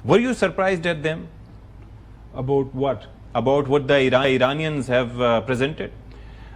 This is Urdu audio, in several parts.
Were you surprised at them? About what? About what the Iranians have presented?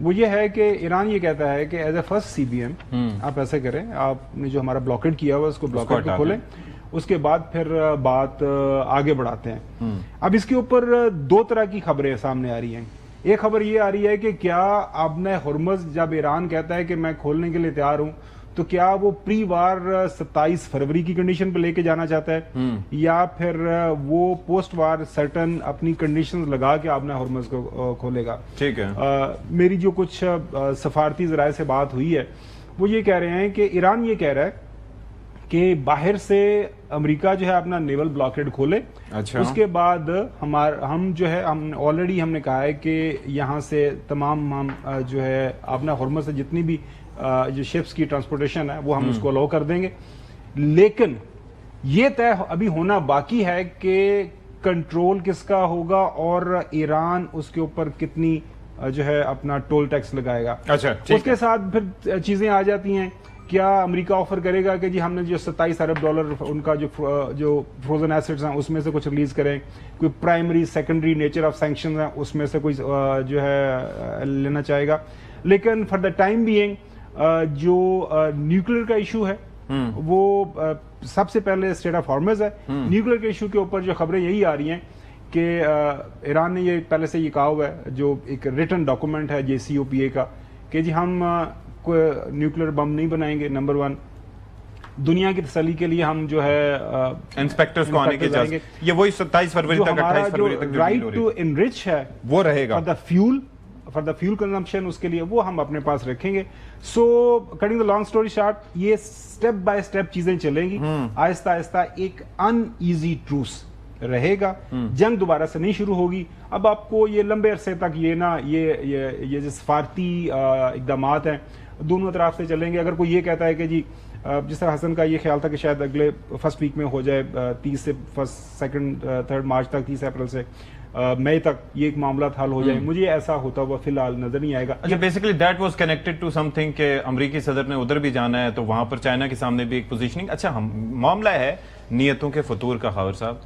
وہ یہ ہے کہ ایران یہ کہتا ہے کہ ایز اے فرسٹ CBM آپ ایسے کریں, آپ نے جو ہمارا بلاکیڈ کیا ہوا اس کو بلاکیڈ کو کھولیں, اس کے بعد پھر بات آگے بڑھاتے ہیں. اب اس کے اوپر دو طرح کی خبریں سامنے آ رہی ہیں. ایک خبر یہ آ رہی ہے کہ کیا ابن ہرمز جب ایران کہتا ہے کہ میں کھولنے کے لیے تیار ہوں تو کیا وہ پری وار 27 فروری کی کنڈیشن پہ لے کے جانا چاہتا ہے, یا پھر وہ پوسٹ وار سرٹن اپنی کنڈیشنز لگا کے ابن ہرمز کو کھولے گا. ٹھیک ہے. میری جو کچھ سفارتی ذرائع سے بات ہوئی ہے وہ یہ کہہ رہے ہیں کہ ایران یہ کہہ رہا ہے کہ باہر سے امریکہ جو ہے اپنا نیول بلاکیڈ کھولے, اس کے بعد ہم جو ہے آلریڈی ہم نے کہا ہے کہ یہاں سے تمام ہم جو ہے اپنا ہرمز سے جتنی بھی جو شپس کی ٹرانسپورٹیشن ہے وہ ہم اس کو الاؤ کر دیں گے. لیکن یہ طے ابھی ہونا باقی ہے کہ کنٹرول کس کا ہوگا اور ایران اس کے اوپر کتنی جو ہے اپنا ٹول ٹیکس لگائے گا. اس کے ساتھ پھر چیزیں آ جاتی ہیں, کیا امریکہ آفر کرے گا کہ جی ہم نے جو $27 ارب ان کا جو فروزن ایسٹس ہیں اس میں سے کچھ ریلیز کریں, کوئی primary secondary nature of sanctions ہیں اس میں سے کوئی جو ہے لینا چاہے گا. لیکن فار دا ٹائم بینگ جو نیوکلیر کا ایشو ہے وہ سب سے پہلے اسٹیٹ آف ہارمز ہے. نیوکلیر کے ایشو کے اوپر جو خبریں یہی آ رہی ہیں کہ ایران نے یہ پہلے سے یہ کہا ہوا ہے, جو ایک ریٹن ڈاکومنٹ ہے JCPOA کا, کہ جی ہم کوئی نیوکلیر بم نہیں بنائیں گے. نمبر 1 دنیا کی تسلی کے لیے ہم جو ہے انسپیکٹرز کو آنے کی اجازت, یہ وہی 27 فروری تک 28 فروری تک رائٹ ٹو انرچ ہے وہ رہے گا فار دا فیول کنزمپشن, اس کے لیے وہ ہم اپنے پاس رکھیں گے. So cutting the long story short, یہ اسٹیپ بائی اسٹیپ چیزیں چلیں گی, آہستہ آہستہ ایک ان ایزی ٹروس رہے گا, جنگ دوبارہ سے نہیں شروع ہوگی. اب آپ کو یہ لمبے عرصے تک یہ جو سفارتی اقدامات ہیں دونوں طرف سے چلیں گے. اگر کوئی یہ کہتا ہے کہ جی جس طرح حسن کا یہ خیال تھا کہ شاید اگلے فرسٹ ویک میں ہو جائے, 30 سے سیکنڈ 3 مارچ تک, 30 اپریل سے مئی تک یہ ایک معاملات حل ہو جائے, مجھے ایسا ہوتا ہوا فی الحال نظر نہیں آئے گا. اچھا, basically that was connected to something کہ امریکی صدر نے ادھر بھی جانا ہے تو وہاں پر چائنا کے سامنے بھی ایک پوزیشننگ. اچھا, معاملہ ہے نیتوں کے فطور کا خاور صاحب,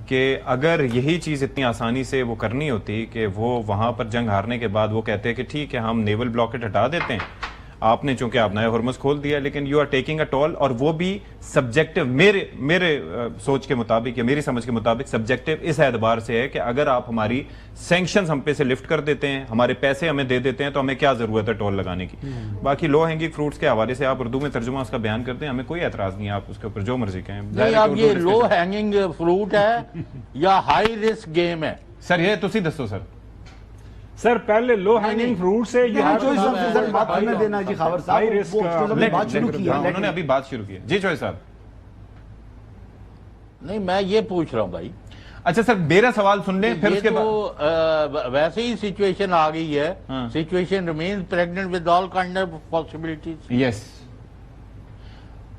کہ اگر یہی چیز اتنی آسانی سے وہ کرنی ہوتی کہ وہ وہاں پر جنگ ہارنے کے بعد وہ کہتے ہیں کہ ٹھیک ہے ہم نیول بلاکیڈ ہٹا دیتے ہیں, آپ نے چونکہ آپ نئے ہرمز کھول دیا, لیکن you are taking a toll, اور وہ بھی سبجیکٹو میرے سوچ کے مطابق یا میری سمجھ کے مطابق سبجیکٹو اس اعتبار سے ہے کہ اگر آپ ہماری سینکشنز ہم پہ سے لفٹ کر دیتے ہیں, ہمارے پیسے ہمیں دے دیتے ہیں, تو ہمیں کیا ضرورت ہے ٹول لگانے کی. باقی لو ہینگنگ فروٹس کے حوالے سے آپ اردو میں ترجمہ اس کا بیان کرتے ہیں, ہمیں کوئی اعتراض نہیں ہے, آپ اس کے اوپر جو مرضی کہیں. نہیں, اب یہ لو ہینگنگ فروٹ ہے یا ہائی رسک گیم ہے؟ سر یہ تسی دسو سر. سر پہلے لو ہینگنگ فروٹ سے دینا جی خاور صاحب انہوں نے ابھی بات شروع کی. جی چوہے صاحب. نہیں, میں یہ پوچھ رہا ہوں بھائی. اچھا سر, میرا سوال سن لیں پھر اس کے بعد. ویسے ہی سچویشن آ گئی ہے, situation remains pregnant with all kind of possibilities. Yes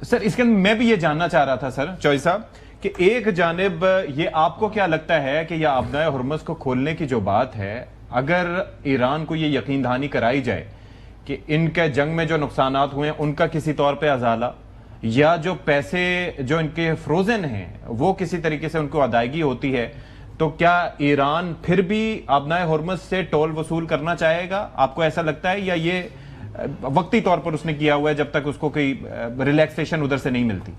sir, اس کے اندر میں بھی یہ جاننا چاہ رہا تھا سر چوہے صاحب کہ ایک جانب یہ آپ کو کیا لگتا ہے کہ یہ ابنائے ہرمز کو کھولنے کی جو بات ہے, اگر ایران کو یہ یقین دہانی کرائی جائے کہ ان کے جنگ میں جو نقصانات ہوئے ہیں ان کا کسی طور پہ ازالہ, یا جو پیسے جو ان کے فروزن ہیں وہ کسی طریقے سے ان کو ادائیگی ہوتی ہے, تو کیا ایران پھر بھی ابنائے ہرمز سے ٹول وصول کرنا چاہے گا؟ آپ کو ایسا لگتا ہے, یا یہ وقتی طور پر اس نے کیا ہوا ہے جب تک اس کو کوئی ریلیکسیشن ادھر سے نہیں ملتی؟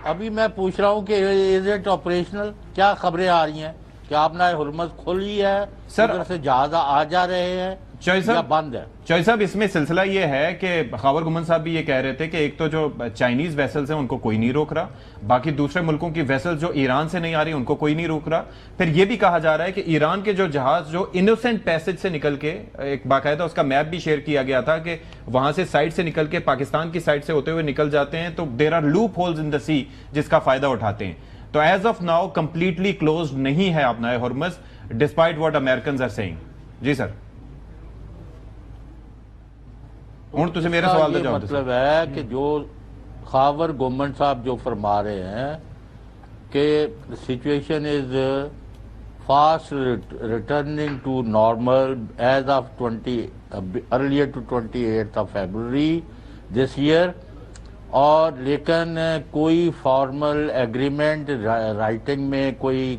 ابھی میں پوچھ رہا ہوں کہ از اٹ آپریشنل؟ کیا خبریں آ رہی ہیں کہ اپنا ہرمز کھلی ہے, ادھر سے جہاز آ جا رہے ہیں یا بند ہے؟ چوہے صاحب, اس میں سلسلہ یہ ہے کہ خاور گمن صاحب بھی یہ کہہ رہے تھے کہ ایک تو جو چائنیز ویسلز ہیں ان کو کوئی نہیں روک رہا, باقی دوسرے ملکوں کی ویسلز جو ایران سے نہیں آ رہی ان کو کوئی نہیں روک رہا. پھر یہ بھی کہا جا رہا ہے کہ ایران کے جو جہاز جو انوسنٹ پیسج سے نکل کے, ایک باقاعدہ اس کا میپ بھی شیئر کیا گیا تھا کہ وہاں سے سائڈ سے نکل کے پاکستان کی سائڈ سے ہوتے ہوئے نکل جاتے ہیں, تو there are loophole in the sea جس کا فائدہ اٹھاتے ہیں. تو as of now completely closed نہیں ہے ابنائے ہرمز despite what Americans are seeing. جی سر, ہوں تجھے میرے سوال یہ مطلب ہے کہ جو خاور گورنمنٹ صاحب جو فرما رہے ہیں کہ situation is fast returning to normal as of earlier to 28 of February this year, اور لیکن کوئی فارمل ایگریمنٹ رائٹنگ میں کوئی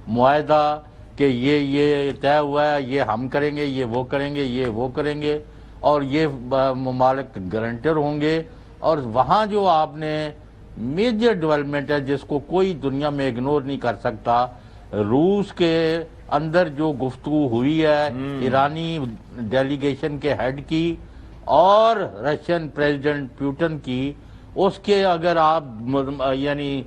معاہدہ کہ یہ طے ہوا ہے، یہ ہم کریں گے، یہ وہ کریں گے، یہ وہ کریں گے، اور یہ ممالک گارنٹر ہوں گے. اور وہاں جو آپ نے میجر ڈیولپمنٹ ہے جس کو کوئی دنیا میں اگنور نہیں کر سکتا، روس کے اندر جو گفتگو ہوئی ہے ایرانی ڈیلیگیشن کے ہیڈ کی اور رشین پریزیڈنٹ پیوٹن کی، اس کے اگر آپ یعنی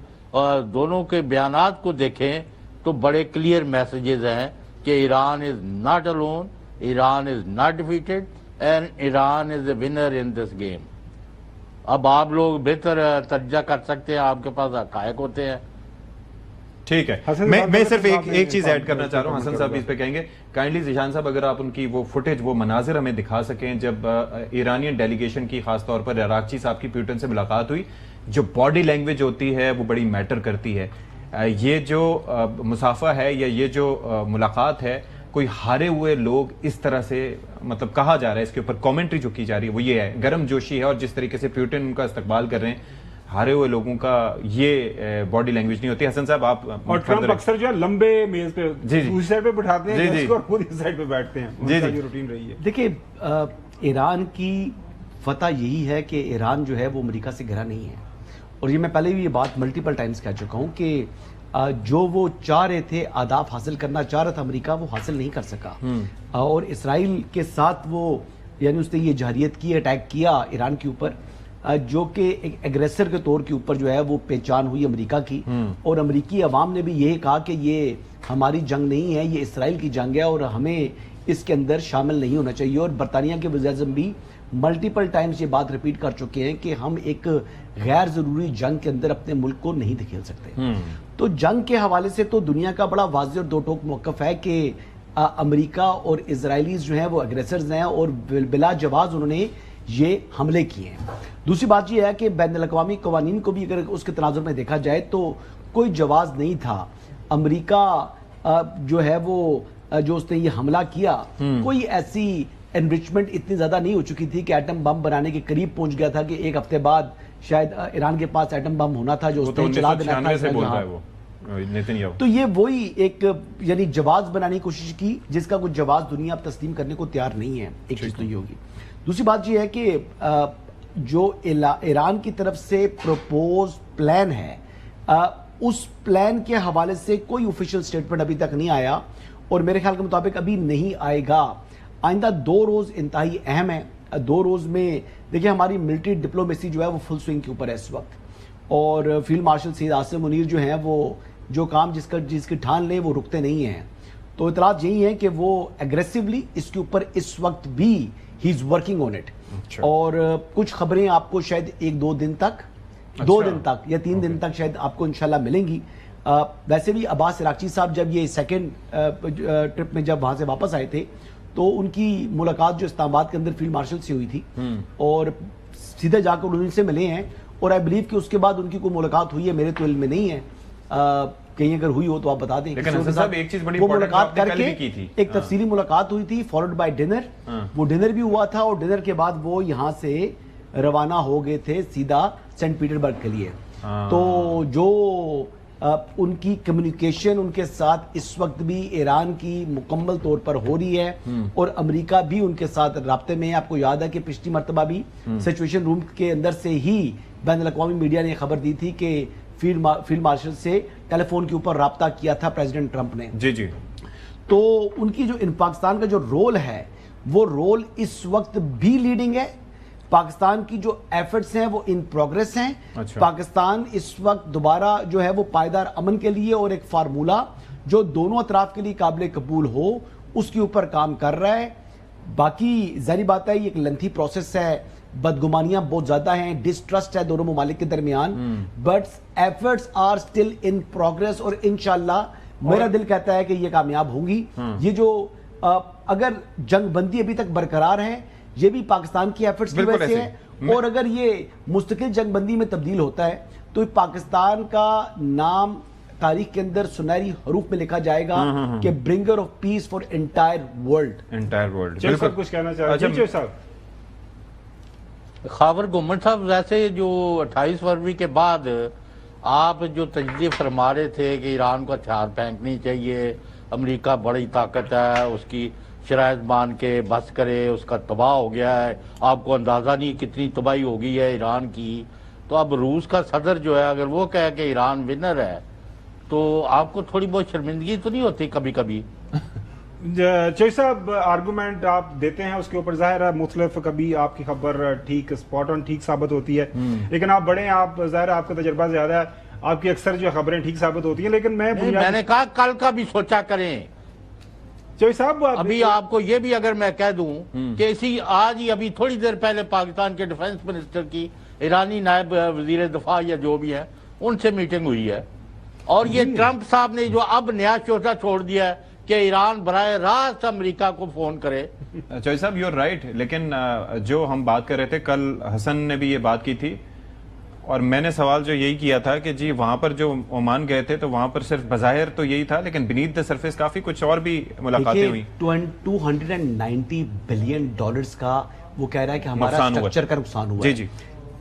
دونوں کے بیانات کو دیکھیں تو بڑے کلیئر میسیجز ہیں کہ Iran is not alone, Iran is not defeated and Iran is a winner in this game. اب آپ لوگ بہتر ترجمہ کر سکتے ہیں، آپ کے پاس حقائق ہوتے ہیں. ٹھیک ہے، میں صرف ایک چیز ایڈ کرنا چاہ رہا ہوں، حسن صاحب بھی اس پہ کہیں گے. کائنڈلی ذیشان صاحب اگر آپ ان کی وہ فوٹیج، وہ مناظر ہمیں دکھا سکیں جب ایرانین ڈیلیگیشن کی خاص طور پر عراقچی صاحب کی پیوٹن سے ملاقات ہوئی. جو باڈی لینگویج ہوتی ہے وہ بڑی میٹر کرتی ہے. یہ جو مسافہ ہے یا یہ جو ملاقات ہے، کوئی ہارے ہوئے لوگ اس طرح سے مطلب کہا جا رہا ہے، اس کے اوپر کامنٹری جو کی جا رہی ہے وہ یہ ہے، گرم جوشی ہے، اور جس طریقے سے پیوٹن ان کا استقبال کر رہے ہیں، ہارے ہوئے لوگوں کا یہ باڈی لینگویج نہیں ہوتی. حسن صاحب آپ. اور ٹرمپ اکثر جو ہے لمبے میز پہ دوسری سائڈ پہ بٹھاتے ہیں اور خود اس سائڈ پہ بیٹھتے ہیں، ان کا یہ روٹین رہی ہے. دیکھیں ایران کی فتح یہی ہے کہ ایران جو ہے وہ امریکہ سے گھرا نہیں ہے، اور یہ میں پہلے بھی یہ بات ملٹیپل ٹائمز کہہ چکا ہوں کہ جو وہ چاہ رہے تھے، اہداف حاصل کرنا چاہ رہا تھا امریکہ، وہ حاصل نہیں کر سکا. اور اسرائیل کے ساتھ وہ یعنی اس نے یہ جارحیت کی، اٹیک کیا ایران کے اوپر، جو کہ ایک ایگریسر کے طور کے اوپر جو ہے وہ پہچان ہوئی امریکہ کی. اور امریکی عوام نے بھی یہی کہا کہ یہ ہماری جنگ نہیں ہے، یہ اسرائیل کی جنگ ہے اور ہمیں اس کے اندر شامل نہیں ہونا چاہیے. اور برطانیہ کے وزیر اعظم بھی ملٹیپل ٹائمز یہ بات ریپیٹ کر چکے ہیں کہ ہم ایک غیر ضروری جنگ کے اندر اپنے ملک کو نہیں دھکیل سکتے. تو جنگ کے حوالے سے تو دنیا کا بڑا واضح اور دو ٹوک موقف ہے کہ امریکہ اور اسرائیلیز جو ہیں وہ اگریسرز ہیں اور بلا جواز انہوں نے یہ حملے کیے ہیں. دوسری بات یہ ہے کہ بین الاقوامی قوانین کو بھی اگر اس کے تناظر میں دیکھا جائے تو کوئی جواز نہیں تھا. امریکہ جو ہے وہ جو اس نے یہ حملہ کیا، کوئی ایسی انریچمنٹ اتنی زیادہ نہیں ہو چکی تھی کہ ایٹم بم بنانے کے قریب پہنچ گیا تھا کہ ایک ہفتے بعد شاید ایران کے پاس ایٹم بم ہونا تھا جو اس نے چلا دینا تھا. تو یہ وہی ایک یعنی جواز بنانے کی کوشش کی جس کا کوئی جواز دنیا اب تسلیم کرنے کو تیار نہیں ہے. ایک چیز تو یہ ہوگی. دوسری بات یہ ہے کہ جو ایران کی طرف سے پروپوز پلان ہے، اس پلان کے حوالے سے کوئی آفیشیل سٹیٹمنٹ ابھی تک نہیں آیا اور میرے خیال کے مطابق ابھی نہیں آئے گا. آئندہ 2 روز انتہائی اہم ہیں. 2 روز میں دیکھیں ہماری ملٹری ڈپلومیسی جو ہے وہ فل سوئنگ کے اوپر ہے اس وقت، اور فیلڈ مارشل سید عاصم منیر جو ہیں وہ جو کام جس کی ٹھان لیں وہ رکتے نہیں ہیں. تو اطلاعات یہی ہیں کہ وہ ایگریسولی اس کے اوپر اس وقت بھی ہی از ورکنگ آن اٹ. اور کچھ خبریں آپ کو شاید 1-2 دن تک 2 دن تک یا 3 دن تک شاید آپ کو انشاءاللہ ملیں گی. ویسے بھی عباس عراقچی صاحب جب یہ سیکنڈ ٹرپ میں جب وہاں سے واپس آئے تھے تو ان کی ملاقات جو اسلام آباد کے اندر فیلڈ مارشل سے ہوئی تھی اور سیدھے جا کر ان سے ملے ہیں. اور آئی بلیو کہ اس کے بعد ان کی کوئی ملاقات ہوئی ہے، میرے تو علم میں نہیں ہے، کہیں اگر ہوئی ہو تو آپ بتا دیں. وہ ملاقات کر کے ایک تفصیلی ملاقات ہوئی تھی فالوڈ بائی ڈنر. وہ ڈنر بھی ہوا تھا اور ڈنر کے بعد وہ یہاں سے روانہ ہو گئے تھے سیدھا سینٹ پیٹربرگ کے لیے. تو جو ان کی کمیونیکیشن ان کے ساتھ اس وقت بھی ایران کی مکمل طور پر ہو رہی ہے اور امریکہ بھی ان کے ساتھ رابطے میں ہے. آپ کو یاد ہے کہ پچھلی مرتبہ بھی سچویشن روم کے اندر سے ہی بین الاقوامی میڈیا نے خبر دی تھی کہ فیلڈ مارشل سے ٹیلی فون کے اوپر رابطہ کیا تھا پریزیڈنٹ ٹرمپ نے. جی تو ان کی جو ان پاکستان کا جو رول ہے وہ رول اس وقت بھی لیڈنگ ہے. پاکستان کی جو ایفرٹس ہیں وہ ان پروگریس ہیں. پاکستان اس وقت دوبارہ جو ہے وہ پائیدار امن کے لیے اور ایک فارمولہ جو دونوں اطراف کے لیے قابل قبول ہو اس کے اوپر کام کر رہا ہے. باقی ظاہری بات ہے یہ ایک لینتھی پروسیس ہے، بدگمانیاں بہت زیادہ ہیں، ڈسٹرسٹ ہے دونوں ممالک کے درمیان، but efforts are still in progress اور انشاءاللہ میرا دل کہتا ہے کہ یہ کامیاب ہوں گی. یہ جو اگر جنگ بندی ابھی تک برقرار ہے یہ بھی پاکستان کی ایفرٹس کی وجہ سے ہے، اور اگر یہ مستقل جنگ بندی میں تبدیل ہوتا ہے تو پاکستان کا نام تاریخ کے اندر سنہری حروف میں لکھا جائے گا کہ bringer of peace for entire world. بالکل کچھ کہنا چاہ رہے ہیں صاحب. خاور گومن صاحب ویسے جو 28 فروری کے بعد آپ جو تجزیہ فرما رہے تھے کہ ایران کو ہتھیار پھینکنی چاہیے، امریکہ بڑی طاقت ہے، اس کی شرائط مان کے بس کرے، اس کا تباہ ہو گیا ہے، آپ کو اندازہ نہیں کتنی تباہی ہو گئی ہے ایران کی. تو اب روس کا صدر جو ہے اگر وہ کہے کہ ایران ونر ہے تو آپ کو تھوڑی بہت شرمندگی تو نہیں ہوتی کبھی کبھی؟ چوئی صاحب آرگومنٹ آپ دیتے ہیں اس کے اوپر ظاہر ہے مختلف، کبھی آپ کی خبر ٹھیک اسپاٹ آن ٹھیک ثابت ہوتی ہے، لیکن آپ بڑے ہیں، آپ ظاہر ہے آپ کا تجربہ زیادہ ہے، آپ کی اکثر جو خبریں ٹھیک ثابت ہوتی ہیں. لیکن میں نے کہا کل کا بھی سوچا کریں. چوئی صاحب ابھی آپ کو یہ بھی اگر میں کہہ دوں کہ اسی آج ہی ابھی تھوڑی دیر پہلے پاکستان کے ڈیفنس منسٹر کی ایرانی نائب وزیر دفاع یا جو بھی ہیں ان سے میٹنگ ہوئی ہے، اور یہ ٹرمپ صاحب نے جو اب نیا شوشہ چھوڑ دیا ہے کہ ایران براہ راست امریکہ کو فون کرے. چوئی صاحب یو آر رائٹ، لیکن جو ہم بات کر رہے تھے کل حسن نے بھی یہ بات کی تھی، اور میں نے سوال جو یہی کیا تھا کہ جی وہاں پر جو عمان گئے تھے تو وہاں پر صرف بظاہر تو یہی تھا، لیکن بینیتھ دا سرفیس کافی کچھ اور بھی ملاقاتیں ہوئی. $290 بلین کا وہ کہہ رہا ہے کہ ہمارا اسٹرکچر کا نقصان ہوا. جی جی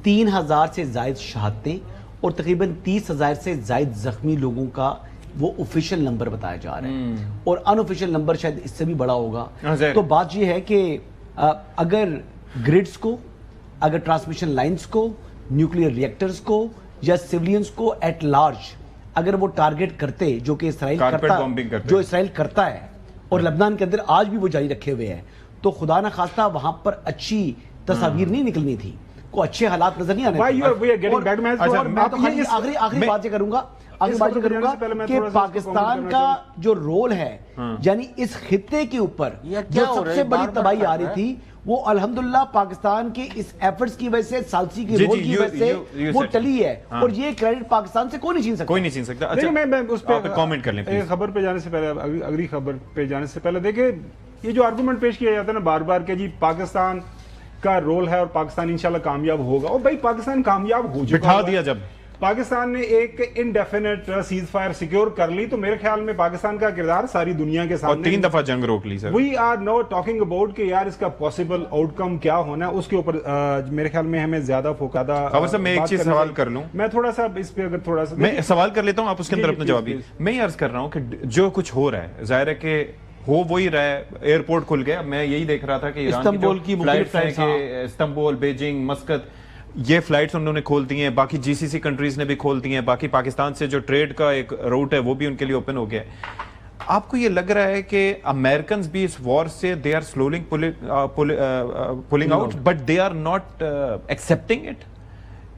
3000 سے زائد شہادتیں اور تقریباً 30,000 سے زائد زخمی لوگوں کا وہ آفیشیل نمبر بتایا جا رہا ہے، اور ان آفیشیل نمبر شاید اس سے بھی بڑا ہوگا. تو بات یہ ہے کہ اگر گریڈز کو، اگر ٹرانسمیشن لائنز کو، نیوکلیئر ریئیکٹرز کو یا سیولینز کو ایٹ لارج اگر وہ ٹارگٹ کرتے جو کہ اسرائیل کرتا ہے اور لبنان کے اندر آج بھی وہ جاری رکھے ہوئے ہیں، تو خدا نہ خواستہ وہاں پر اچھی تصاویر نہیں نکلنی تھی، کوئی اچھے حالات نظر نہیں آنے. آخری بات یہ کروں گا کہ پاکستان کا جو رول ہے، یعنی اس خطے کے اوپر جو سب سے بڑی تباہی آ رہی تھی، وہ الحمدللہ پاکستان کے اس ایفرٹس کی وجہ سے، سالسی کی رول کی وجہ سے وہ ٹلی ہے، اور یہ کریڈٹ پاکستان سے کوئی نہیں چھین سکتا. اچھا میں اس پہ کامنٹ کر لیں خبر پہ جانے سے پہلے، اگلی خبر پہ جانے سے پہلے دیکھیں یہ جو آرگومنٹ پیش کیا جاتا ہے نا بار بار کہ جی پاکستان کا رول ہے اور پاکستان انشاءاللہ کامیاب ہوگا، اور بھائی پاکستان کامیاب ہو چکا، بٹھا دیا جب پاکستان نے ایک انڈیفینٹ سیز فائر سیکیور کر لی، تو میرے خیال میں پاکستان کا کردار ساری دنیا کے سامنے، 3 دفعہ جنگ روک لی. Sir we are now talking about کہ یار اس کا پاسبل آؤٹ کم کیا ہونا ہے، اس کے اوپر میرے خیال میں ہمیں زیادہ فوکادہ. خبر صاحب میں ایک چیز سوال کر لوں، میں تھوڑا سا اس پہ اگر تھوڑا سا میں سوال کر لیتا ہوں، آپ اس کے اندر اپنا جواب دیں. میں یہ عرض کر رہا ہوں کہ جو کچھ ہو رہا ہے ظاہر ہے کہ ہو وہی رہا ہے، ایئرپورٹ کھل گیا. میں یہی دیکھ رہا تھا کہ استنبول کی فلائٹس ہیں کہ استنبول، بیجنگ، مسقط، یہ فلائٹس انہوں نے کھول دی ہیں، باقی جی سی سی کنٹریز نے بھی کھول دی ہیں، باقی پاکستان سے جو ٹریڈ کا ایک روٹ ہے وہ بھی ان کے لیے اوپن ہو گیا ہے. آپ کو یہ لگ رہا ہے کہ امریکنز بھی اس وار سے they are slowly pulling out but they are not accepting it?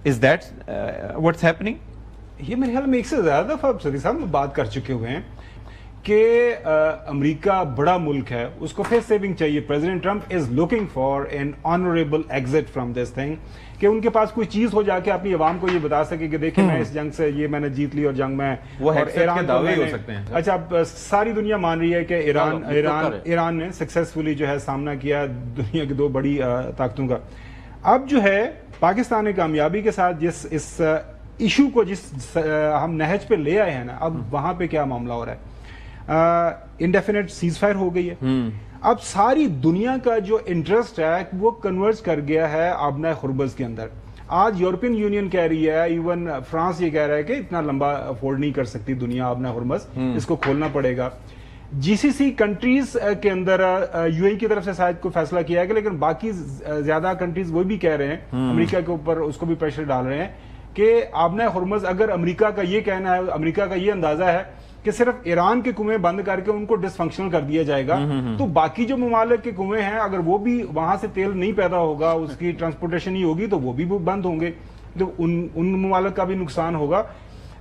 Is that what's happening? یہ میرے خیال میں ایک سے زیادہ دفعہ صدیق صاحب بات کر چکے ہوئے ہیں کہ امریکہ بڑا ملک ہے، اس کو فیس سیونگ چاہیے. President Trump is looking for an honourable exit from this thing, کہ ان کے پاس کوئی چیز ہو جا کے اپنی عوام کو یہ بتا سکے کہ دیکھیں میں اس جنگ سے یہ میں نے جیت لی، اور جنگ میں وہ ایران کے دعوے ہو سکتے ہیں. اچھا اب ساری دنیا مان رہی ہے کہ ایران نے سکسیسفلی جو ہے سامنا کیا دنیا کی 2 بڑی طاقتوں کا. اب جو ہے پاکستان نے کامیابی کے ساتھ جس اس ایشو کو جس ہم نہج پہ لے آئے ہیں نا، اب وہاں پہ کیا معاملہ ہو رہا ہے؟ انڈیفینٹ سیز فائر ہو گئی ہے. اب ساری دنیا کا جو انٹرسٹ ہے وہ کنورٹ کر گیا ہے آبنائے خربز کے اندر. آج یورپین یونین کہہ رہی ہے، ایون فرانس یہ کہہ رہا ہے کہ اتنا لمبا افورڈ نہیں کر سکتی دنیا آبنائے خربز، اس کو کھولنا پڑے گا. جی سی سی کنٹریز کے اندر یو اے کی طرف سے شاید کوئی فیصلہ کیا ہے، لیکن باقی زیادہ کنٹریز وہ بھی کہہ رہے ہیں، امریکہ کے اوپر اس کو بھی پریشر ڈال رہے ہیں کہ آبنائے خرمز اگر امریکہ کا یہ کہنا ہے، امریکہ کا یہ اندازہ ہے کہ صرف ایران کے کنویں بند کر کے ان کو ڈس فنکشنل کر دیا جائے گا، تو باقی جو ممالک کے کنویں ہیں اگر وہ بھی وہاں سے تیل نہیں پیدا ہوگا، اس کی ٹرانسپورٹیشن نہیں ہوگی، تو وہ بھی بند ہوں گے، تو ان ممالک کا بھی نقصان ہوگا.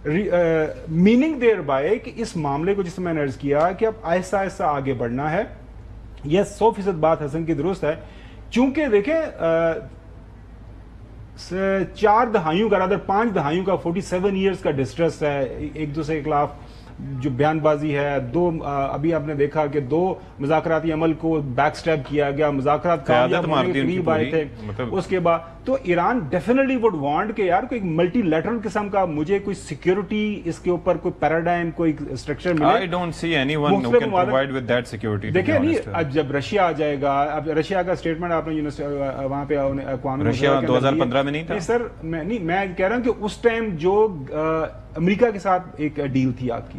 میننگ دیر بائی کہ اس معاملے کو جس میں نے عرض کیا کہ اب آہستہ آہستہ آگے بڑھنا ہے. یہ 100% بات حسن کی درست ہے، چونکہ دیکھیں 4 دہائیوں کا، رادر 5 دہائیوں کا 47 ایئرز کا ڈسٹریس ہے، ایک دوسرے کے خلاف جو بیان بازی ہے. ابھی آپ نے دیکھا کہ 2 مذاکراتی عمل کو بیک سٹیپ کیا گیا، مذاکرات کامیاب ہونے کے قریب آئے تھے. اس کے بعد تو ایران ڈیفینیٹلی وڈ وانٹ کہ یار کوئی ملٹی لیٹرل قسم کا مجھے کوئی سیکیورٹی، اس کے اوپر کوئی پیراڈائم، کوئی اسٹرکچر ملے. I don't see anyone who can provide with that security. دیکھیں نہیں، اب جب رشیا آ جائے گا، اب رشیا کا اسٹیٹمنٹ آپ نے وہاں پہ اقوام رشیا 2015 میں نہیں تھا سر. میں کہہ رہا ہوں کہ اس ٹائم جو امریکہ کے ساتھ ایک ڈیل تھی آپ کی،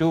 2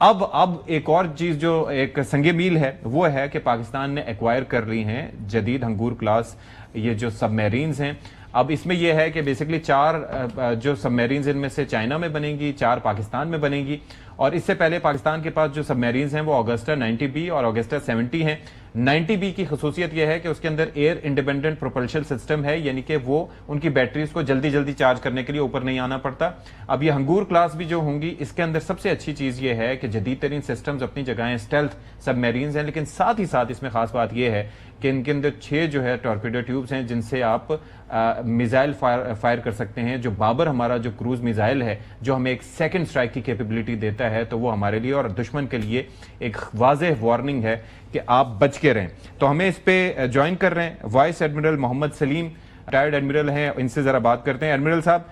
اب ایک اور چیز جو ایک سنگ میل ہے وہ ہے کہ پاکستان نے ایکوائر کر لی ہیں جدید ہنگور کلاس یہ جو سب میرینز ہیں. اب اس میں یہ ہے کہ بیسکلی 4 جو سب میرینز ان میں سے چائنا میں بنیں گی, 4 پاکستان میں بنیں گی, اور اس سے پہلے پاکستان کے پاس جو سب میرینز ہیں وہ آگسٹا 90B اور آگسٹا 70 ہیں. 90B کی خصوصیت یہ ہے کہ اس کے اندر ایئر انڈیپینڈنٹ پروپلشن سسٹم ہے, یعنی کہ وہ ان کی بیٹریز کو جلدی چارج کرنے کے لیے اوپر نہیں آنا پڑتا. اب یہ ہنگور کلاس بھی جو ہوں گی اس کے اندر سب سے اچھی چیز یہ ہے کہ جدید ترین سسٹمز اپنی جگہ ہیں, اسٹیلتھ سب میرینز ہیں, لیکن ساتھ ہی ساتھ اس میں خاص بات یہ ہے کہ ان کے اندر 6 جو ہے ٹارپیڈو ٹیوبز ہیں جن سے آپ میزائل فائر کر سکتے ہیں. جو بابر ہمارا جو کروز میزائل ہے جو ہمیں ایک سیکنڈ سٹرائک کی کیپیبلٹی دیتا ہے, تو وہ ہمارے لیے اور دشمن کے لیے ایک واضح وارننگ ہے کہ آپ بچ کے رہیں. تو ہمیں اس پہ جوائن کر رہے ہیں وائس ایڈمرل محمد سلیم, ریٹائرڈ ایڈمرل ہیں, ان سے ذرا بات کرتے ہیں. ایڈمرل صاحب,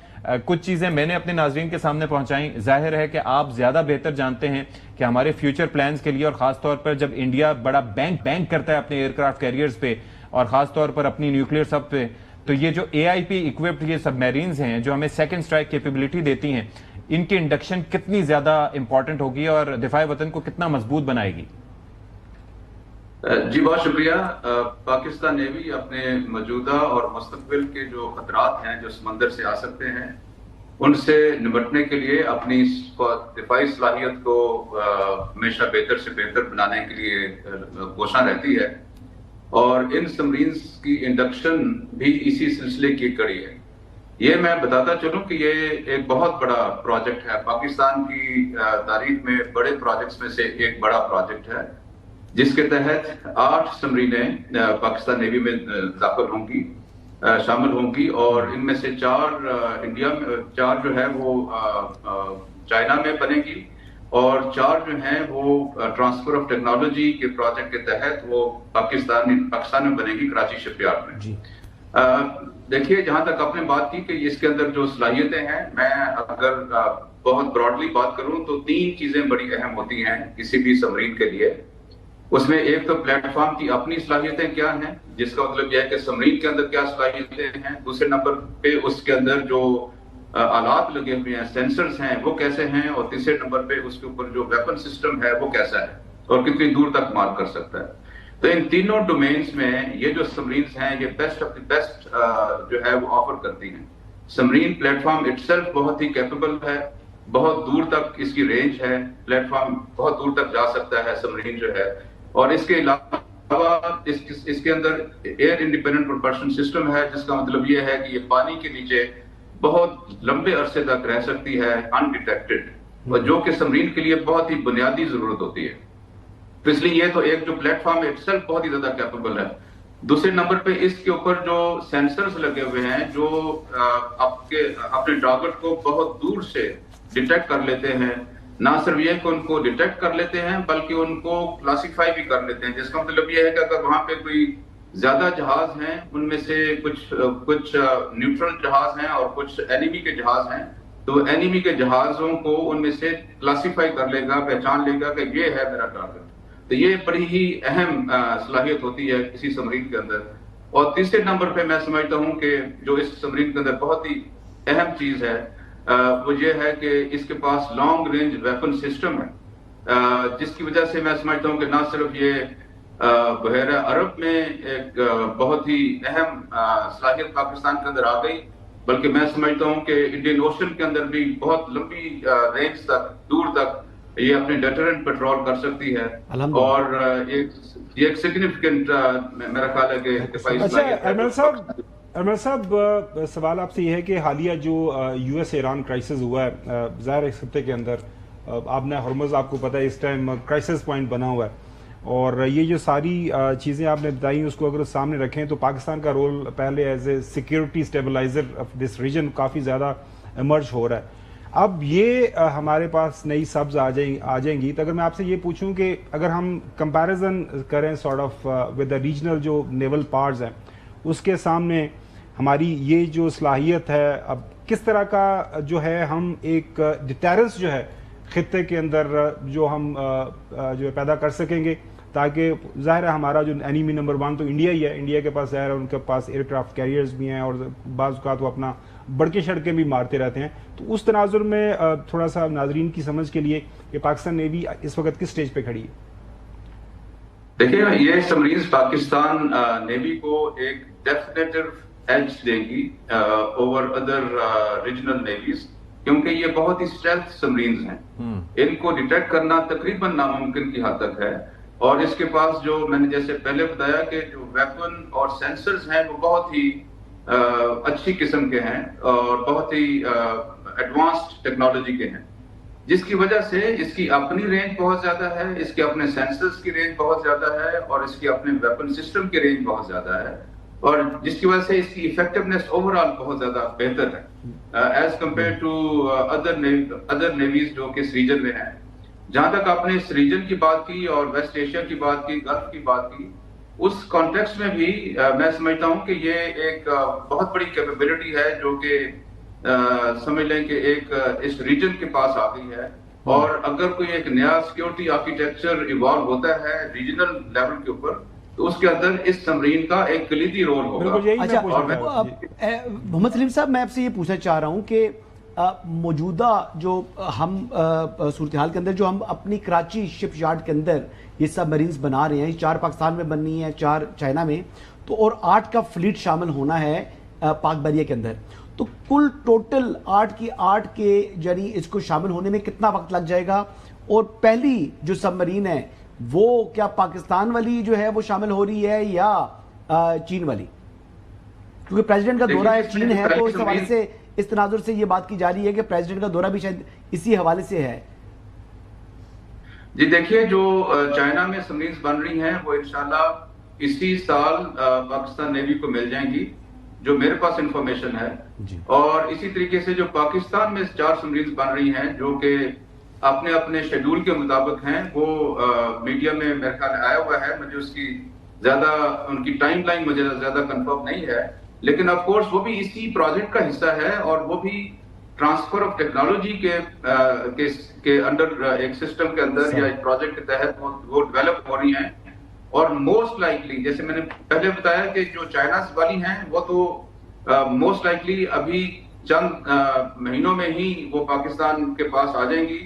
کچھ چیزیں میں نے اپنے ناظرین کے سامنے پہنچائیں. ظاہر ہے کہ آپ زیادہ بہتر جانتے ہیں کہ ہمارے فیوچر پلانز کے لیے, اور خاص طور پر جب انڈیا بڑا بینک کرتا ہے اپنے ایئر کرافٹ کیریئرز پہ اور خاص طور پر اپنی نیوکلیئر سب پہ, تو یہ جو AIP ایکوپڈ یہ سب میرینز ہیں جو ہمیں سیکنڈ سٹرائک کیپیبلٹی دیتی ہیں, ان کی انڈکشن کتنی زیادہ امپورٹنٹ ہوگی اور دفاع وطن کو کتنا مضبوط بنائے گی؟ جی بہت شکریہ. پاکستان نیوی اپنے موجودہ اور مستقبل کے جو خطرات ہیں جو سمندر سے آ سکتے ہیں ان سے نمٹنے کے لیے اپنی دفاعی صلاحیت کو ہمیشہ بہتر سے بہتر بنانے کے لیے کوشاں رہتی ہے, اور ان سبمرینز کی انڈکشن بھی اسی سلسلے کی کڑی ہے. یہ میں بتاتا چلوں کہ یہ ایک بہت بڑا پروجیکٹ ہے, پاکستان کی تاریخ میں بڑے پروجیکٹس میں سے ایک بڑا پروجیکٹ ہے, جس کے تحت 8 سبمرینیں پاکستان نیوی میں داخل ہوں گی, شامل ہوں گی, اور ان میں سے 4 انڈیا میں, 4 جو ہے وہ چائنا میں بنے گی, اور 4 جو ہیں وہ ٹرانسفر آف ٹیکنالوجی کے پروجیکٹ کے تحت وہ پاکستان میں بنے گی کراچی شپ یارڈ میں. جی دیکھیے, جہاں تک آپ نے بات کی کہ اس کے اندر جو صلاحیتیں ہیں, میں اگر بہت براڈلی بات کروں تو 3 چیزیں بڑی اہم ہوتی ہیں کسی بھی سبمرین کے لیے. اس میں ایک تو پلیٹ فارم کی اپنی صلاحیتیں کیا ہیں, جس کا مطلب یہ ہے کہ سبمرین کے اندر کیا صلاحیتیں ہیں. دوسرے نمبر پہ اس کے اندر جو آلات لگے ہوئے ہیں, سینسرز ہیں, وہ کیسے ہیں, اور تیسرے نمبر پہ اس کے اوپر جو ویپن سسٹم ہے وہ کیسا ہے اور کتنی دور تک مار کر سکتا ہے. تو ان تینوں ڈومینز میں یہ جو سبمرینز ہیں یہ بیسٹ آف دی بیسٹ جو ہے وہ آفر کرتی ہیں. سبمرین پلیٹ فارم اٹ سیلف بہت ہی کیپیبل ہے, بہت دور تک اس کی رینج ہے, پلیٹ فارم بہت دور تک جا سکتا ہے سبمرین جو ہے, اور اس کے علاوہ اس کے اندر ایئر انڈیپینڈنٹ پروپلشن سسٹم ہے, جس کا مطلب یہ ہے کہ یہ پانی کے نیچے بہت لمبے عرصے تک رہ سکتی ہے انڈیٹیکٹڈ, اور جو کہ سبمرین کے لیے بہت ہی بنیادی ضرورت ہوتی ہے. تو اس لیے یہ تو ایک جو پلیٹ فارم اٹ سیلف بہت ہی زیادہ کیپیبل ہے. دوسرے نمبر پہ اس کے اوپر جو سینسرز لگے ہوئے ہیں جو اپنے ٹارگٹ کو بہت دور سے ڈیٹیکٹ کر لیتے ہیں, نہ صرف یہ کہ ان کو ڈیٹیکٹ کر لیتے ہیں بلکہ ان کو کلاسیفائی بھی کر لیتے ہیں, جس کا مطلب یہ ہے کہ اگر وہاں پہ کوئی زیادہ جہاز ہیں, ان میں سے کچھ نیوٹرل جہاز ہیں اور کچھ اینیمی کے جہاز ہیں, تو اینیمی کے جہازوں کو ان میں سے کلاسیفائی کر لے گا, پہچان لے گا کہ یہ ہے میرا ٹارگٹ. تو یہ بڑی ہی اہم صلاحیت ہوتی ہے کسی سبمرین کے اندر. اور تیسرے نمبر پہ میں سمجھتا ہوں کہ جو اس سبمرین کے اندر بہت ہی اہم چیز ہے وہ یہ ہے کہ اس کے پاس لانگ رینج ویپن سسٹم ہے, جس کی وجہ سے میں سمجھتا ہوں کہ نہ صرف یہ بحیرہ عرب میں ایک بہت ہی اہم صلاحیت پاکستان کے اندر آ گئی, بلکہ میں سمجھتا ہوں کہ انڈین اوشن کے اندر بھی بہت لمبی رینج تک, دور تک یہ اپنے ڈیٹرنٹ پیٹرول کر سکتی ہے, اور ایک سگنیفیکنٹ میرا خیال ہے کہ دفاعی صلاحیت. ارمل صاحب, سوال آپ سے یہ ہے کہ حالیہ جو یو ایس ایران کرائسس ہوا ہے, ظاہر اس خطے کے اندر آپ نے ہرمز, آپ کو پتہ ہے اس ٹائم کرائسس پوائنٹ بنا ہوا ہے, اور یہ جو ساری چیزیں آپ نے بتائی اس کو اگر سامنے رکھیں تو پاکستان کا رول پہلے as a security stabiliser of this region کافی زیادہ ایمرج ہو رہا ہے. اب یہ ہمارے پاس نئی سبز آ جائیں گی, تو اگر میں آپ سے یہ پوچھوں کہ اگر ہم کمپیریزن کریں sort of with the regional جو نیول پاورز ہیں, اس کے سامنے ہماری یہ جو صلاحیت ہے, اب کس طرح کا جو ہے ہم ایک ڈیٹرنس جو ہے خطے کے اندر جو ہم جو پیدا کر سکیں گے, تاکہ ظاہر ہے ہمارا جو اینیمی نمبر 1 تو انڈیا ہی ہے, انڈیا کے پاس ظاہر ہے ان کے پاس ایئر کرافٹ کیریئرز بھی ہیں, اور بعض اوقات وہ اپنا بڑکے شڑکیں بھی مارتے رہتے ہیں. تو اس تناظر میں تھوڑا سا ناظرین کی سمجھ کے لیے کہ پاکستان نیوی اس وقت کس سٹیج پہ کھڑی ہے؟ دیکھیں یہ سمرینز پاکستان نیوی کو ایک ڈیفینیٹو ایج دے گی اوور ادر ریجنل نیویز، کیونکہ یہ بہت ہی اسٹریلتھ سمرینز ہیں. ان کو ڈیٹیکٹ کرنا تقریباً ناممکن کی حد تک ہے، اور اس کے پاس جو میں نے جیسے پہلے بتایا کہ جو ویپن اور سینسرز ہیں وہ بہت ہی اچھی قسم کے ہیں اور بہت ہی ایڈوانسڈ ٹیکنالوجی کے ہیں، جس کی وجہ سے اس کی اپنی رینج بہت زیادہ ہے، اس کے اپنے سینسرز کی رینج بہت زیادہ ہے، اور اس کے اپنے ویپن سسٹم کی رینج بہت زیادہ ہے، اور جس کی وجہ سے اس کی ایفیکٹونیس اوور آل بہت زیادہ بہتر ہے as compare to other Neves جو کہ اس ریجن میں ہیں. جہاں تک آپ نے اس ریجن کی بات کی اور ویسٹ ایشیا کی بات کی، گلف کی بات کی، اس کانٹیکسٹ میں بھی میں سمجھتا ہوں کہ یہ ایک بہت بڑی کیپیبلٹی ہے جو کہ سمجھ لیں کہ ایک اس ریجن کے پاس آ گئی ہے. اور اگر کوئی ایک نیا سیکیورٹی آرکیٹیکچر ایوالو ہوتا ہے ریجنل لیول کے اوپر، تو اس کے اندر اس سمرین کا ایک کلیدی رول ہوگا. اچھا محمد سلیم صاحب، میں آپ سے یہ پوچھنا چاہ رہا ہوں کہ موجودہ جو ہم صورتحال کے اندر جو ہم اپنی کراچی شپ یارڈ کے اندر یہ سب مرینز بنا رہے ہیں، 4 پاکستان میں بننی ہے، 4 چائنا میں، تو اور 8 کا فلیٹ شامل ہونا ہے پاک بحریہ کے اندر، تو کل ٹوٹل 8 کی 8 کے یعنی اس کو شامل ہونے میں کتنا وقت لگ جائے گا؟ اور پہلی جو سب مرین ہے وہ کیا پاکستان والی جو ہے وہ شامل ہو رہی ہے یا چین والی؟ کیونکہ پریزیڈنٹ کا دورہ ہے چین ہے، تو اس حوالے سے اس تناظر سے یہ بات کی جا رہی ہے کہ پریزیڈنٹ کا دورہ بھی شاید اسی حوالے سے ہے. جی دیکھیے، جو چائنا میں سمرینز بن رہی ہیں وہ انشاءاللہ اسی سال پاکستان نیوی کو مل جائیں گی، جو میرے پاس انفارمیشن ہے. اور اسی طریقے سے جو پاکستان میں 4 سمرینز بن رہی ہیں جو کہ اپنے اپنے شیڈول کے مطابق ہیں، وہ میڈیا میں میرے خیال آیا ہوا ہے. مجھے اس کی زیادہ ان کی ٹائم لائن مجھے زیادہ کنفرم نہیں ہے، لیکن آف کورس وہ بھی اسی پروجیکٹ کا حصہ ہے، اور وہ بھی ٹرانسفر آف ٹیکنالوجی کے انڈر ایک سسٹم کے اندر یا ایک پروجیکٹ کے تحت وہ ڈیولپ ہو رہی ہیں. اور موسٹ لائکلی جیسے میں نے پہلے بتایا کہ جو چائنا والی ہیں وہ تو موسٹ لائکلی ابھی چند مہینوں میں ہی وہ پاکستان کے پاس آ جائیں گی،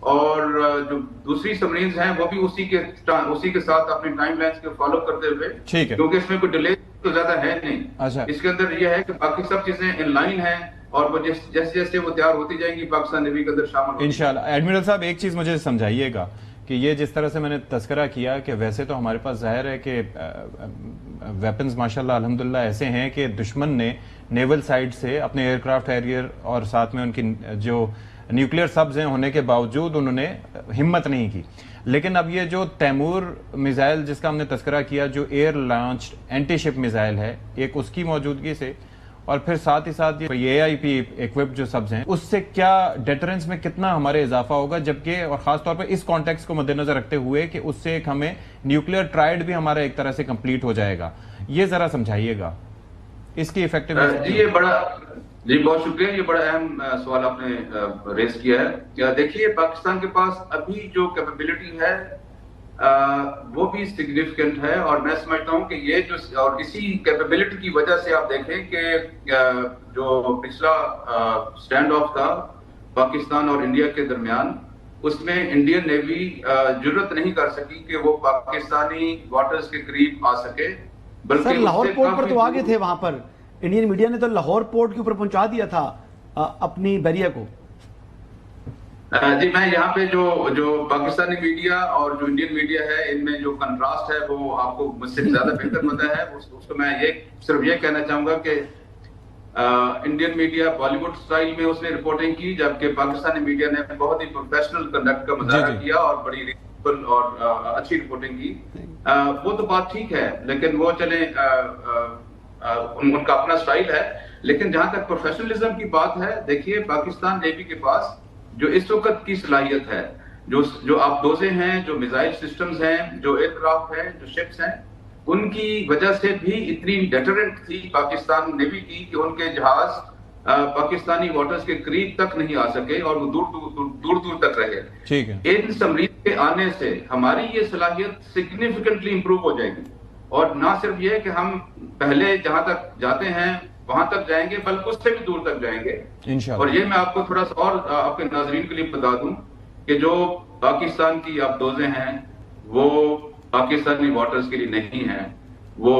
اور جو دوسری سبمرینز ہیں وہ بھی اسی کے ساتھ اپنی ٹائم لائنز کو فالو کرتے ہوئے، کیونکہ اس میں کوئی ڈیلے تو زیادہ ہے نہیں. اس کے اندر یہ ہے کہ باقی سب چیزیں ان لائن ہیں، اور وہ جیسے جیسے وہ تیار ہوتی جائیں گی پاکستان نیوی کے اندر شامل انشاءاللہ. ایڈمرل صاحب ایک چیز مجھے سمجھائیے گا کہ یہ جس طرح سے میں نے تذکرہ کیا کہ ویسے تو ہمارے پاس ظاہر ہے کہ ویپنز ماشاءاللہ الحمدللہ ایسے ہیں کہ دشمن نے نیول سائڈ سے اپنے ایئر کرافٹ ایریئر اور ساتھ میں ان کی جو نیوکلیئر سبز ہیں ہونے کے باوجود انہوں نے ہمت نہیں کی. لیکن اب یہ جو تیمور میزائل جس کا ہم نے تذکرہ کیا، جو ایئر لانچڈ اینٹی شپ میزائل ہے، ایک اس کی موجودگی سے، اور پھر ساتھ ہی ساتھ یہ AIP ایکوپڈ جو سبز ہیں، اس سے کیا ڈیٹرنس میں کتنا ہمارے اضافہ ہوگا، جبکہ اور خاص طور پر اس کانٹیکس کو مد نظر رکھتے ہوئے کہ اس سے ایک ہمیں نیوکلیئر ٹرائیڈ بھی ہمارا ایک طرح سے کمپلیٹ ہو جائے گا. یہ ذرا سمجھائیے گا اس کی ایفیکٹیونیس. جی بہت شکریہ، یہ بڑا اہم سوال آپ نے ریز کیا ہے. دیکھیے پاکستان کے پاس ابھی جو کیپیبلٹی ہے وہ بھی سگنیفیکنٹ ہے، اور میں سمجھتا ہوں کہ یہ جو اور اسی کیپیبلٹی کی وجہ سے آپ دیکھیں کہ جو پچھلا سٹینڈ آف تھا پاکستان اور انڈیا کے درمیان، اس میں انڈین نیوی جرت نہیں کر سکی کہ وہ پاکستانی واٹرز کے قریب آ سکے، بلکہ لاہور پورٹ پر تو آگے تھے. وہاں پر انڈین میڈیا نے تو لاہور پورٹ کے اوپر پہنچا دیا تھا اپنی بحریہ کو. جی میں یہاں پہ جو پاکستانی میڈیا اور جو انڈین میڈیا ہے، ان میں جو کنٹراسٹ ہے وہ آپ کو مجھ سے زیادہ بہتر پتہ ہے. اس کو میں صرف یہ کہنا چاہوں گا کہ Indian media Bollywood style میں اس نے رپورٹنگ کی، جبکہ پاکستانی میڈیا نے بہت ہی پروفیشنل کنڈکٹ کا مظاہرہ کیا اور بڑی ریزنیبل اور اچھی رپورٹنگ کی. وہ تو بات ٹھیک ہے، لیکن وہ چلیں ان کا اپنا سٹائل ہے. لیکن جہاں تک پروفیشنلزم کی بات ہے، دیکھیے پاکستان نیوی کے پاس جو اس وقت کی صلاحیت ہے، جو آبدوزیں ہیں، جو میزائل سسٹمز ہیں، جو ایئر کرافٹ ہیں، جو شپس ہیں، ان کی وجہ سے بھی اتنی ڈیٹرنٹ تھی پاکستان نیوی کی کہ ان کے جہاز پاکستانی واٹرز کے قریب تک نہیں آ سکے اور وہ دور تک رہے. ان سمرین کے آنے سے ہماری یہ صلاحیت سگنیفیکنٹلی امپروو ہو جائے گی. اور نہ صرف یہ کہ ہم پہلے جہاں تک جاتے ہیں وہاں تک جائیں گے بلکہ اس سے بھی دور تک جائیں گے انشاءاللہ. اور یہ میں آپ کو تھوڑا سا اور آپ کے ناظرین کے لیے بتا دوں کہ جو پاکستان کی آبدوزیں ہیں وہ پاکستانی واٹرز کے لیے نہیں ہیں, وہ